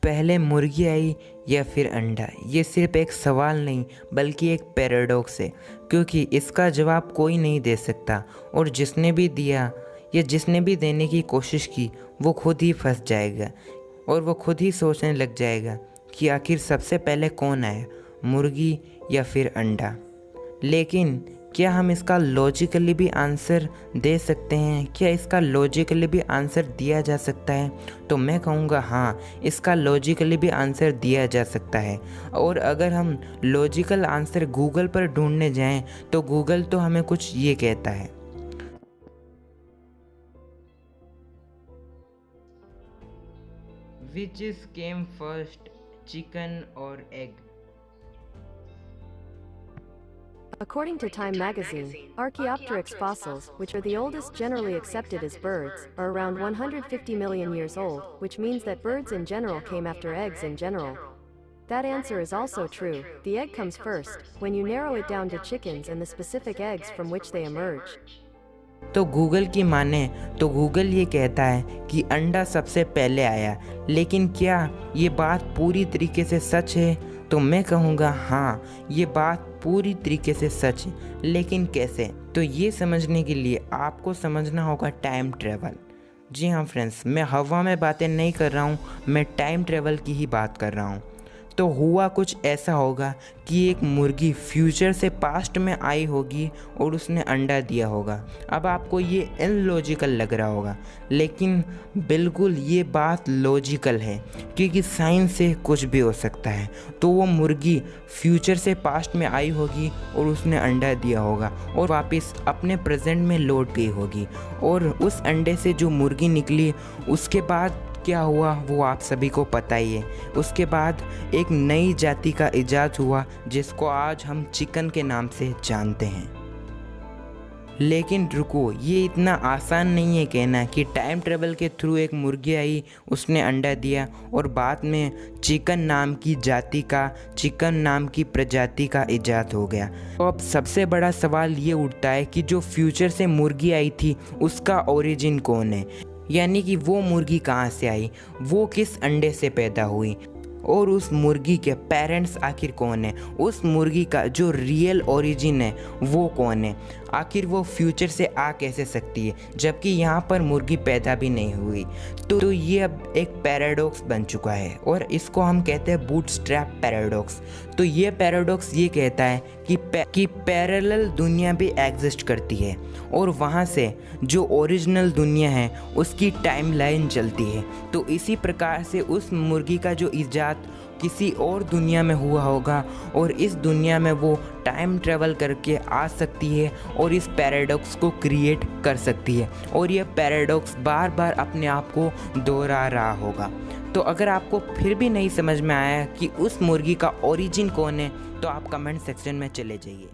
पहले मुर्गी आई या फिर अंडा? ये सिर्फ एक सवाल नहीं बल्कि एक पैराडॉक्स है, क्योंकि इसका जवाब कोई नहीं दे सकता और जिसने भी दिया या जिसने भी देने की कोशिश की वो खुद ही फंस जाएगा और वो खुद ही सोचने लग जाएगा कि आखिर सबसे पहले कौन आया, मुर्गी या फिर अंडा। लेकिन क्या हम इसका लॉजिकली भी आंसर दे सकते हैं? क्या इसका लॉजिकली भी आंसर दिया जा सकता है? तो मैं कहूँगा हाँ, इसका लॉजिकली भी आंसर दिया जा सकता है। और अगर हम लॉजिकल आंसर गूगल पर ढूंढने जाएं तो गूगल तो हमें कुछ ये कहता है। Which is came first, chicken or egg? According to Time magazine, Archaeopteryx fossils, which are the oldest generally accepted as birds, are around 150 million years old, which means that birds in general came after eggs in general. That answer is also true. The egg comes first, when you narrow it down to chickens and the specific eggs from which they emerge. तो Google की माने तो Google ये कहता है कि अंडा सबसे पहले आया, लेकिन क्या ये बात पूरी तरीके से सच है? तो मैं कहूँगा हाँ, ये बात पूरी तरीके से सच है। लेकिन कैसे? तो ये समझने के लिए आपको समझना होगा टाइम ट्रेवल। जी हाँ फ्रेंड्स, मैं हवा में बातें नहीं कर रहा हूँ, मैं टाइम ट्रेवल की ही बात कर रहा हूँ। तो हुआ कुछ ऐसा होगा कि एक मुर्गी फ्यूचर से पास्ट में आई होगी और उसने अंडा दिया होगा। अब आपको ये इलॉजिकल लग रहा होगा, लेकिन बिल्कुल ये बात लॉजिकल है, क्योंकि साइंस से कुछ भी हो सकता है। तो वो मुर्गी फ्यूचर से पास्ट में आई होगी और उसने अंडा दिया होगा और वापस अपने प्रेजेंट में लौट गई होगी, और उस अंडे से जो मुर्गी निकली उसके बाद क्या हुआ वो आप सभी को पता ही है। उसके बाद एक नई जाति का इजाद हुआ जिसको आज हम चिकन के नाम से जानते हैं। लेकिन रुको, ये इतना आसान नहीं है कहना कि टाइम ट्रेवल के थ्रू एक मुर्गी आई, उसने अंडा दिया और बाद में चिकन नाम की जाति का, चिकन नाम की प्रजाति का इजाद हो गया। तो अब सबसे बड़ा सवाल ये उठता है कि जो फ्यूचर से मुर्गी आई थी उसका ओरिजिन कौन है? यानी कि वो मुर्गी कहाँ से आई, वो किस अंडे से पैदा हुई, और उस मुर्गी के पेरेंट्स आखिर कौन है? उस मुर्गी का जो रियल ओरिजिन है वो कौन है? आखिर वो फ्यूचर से आ कैसे सकती है जबकि यहाँ पर मुर्गी पैदा भी नहीं हुई? तो ये अब एक पैराडॉक्स बन चुका है और इसको हम कहते हैं बूटस्ट्रैप पैराडॉक्स। तो ये पैराडॉक्स ये कहता है कि पैरेलल दुनिया भी एग्जिस्ट करती है और वहाँ से जो ओरिजिनल दुनिया है उसकी टाइमलाइन चलती है। तो इसी प्रकार से उस मुर्गी का जो इजाद किसी और दुनिया में हुआ होगा और इस दुनिया में वो टाइम ट्रेवल करके आ सकती है और इस पैराडॉक्स को क्रिएट कर सकती है, और ये पैराडॉक्स बार बार अपने आप को दोहरा रहा होगा। तो अगर आपको फिर भी नहीं समझ में आया कि उस मुर्गी का ओरिजिन कौन है तो आप कमेंट सेक्शन में चले जाइए।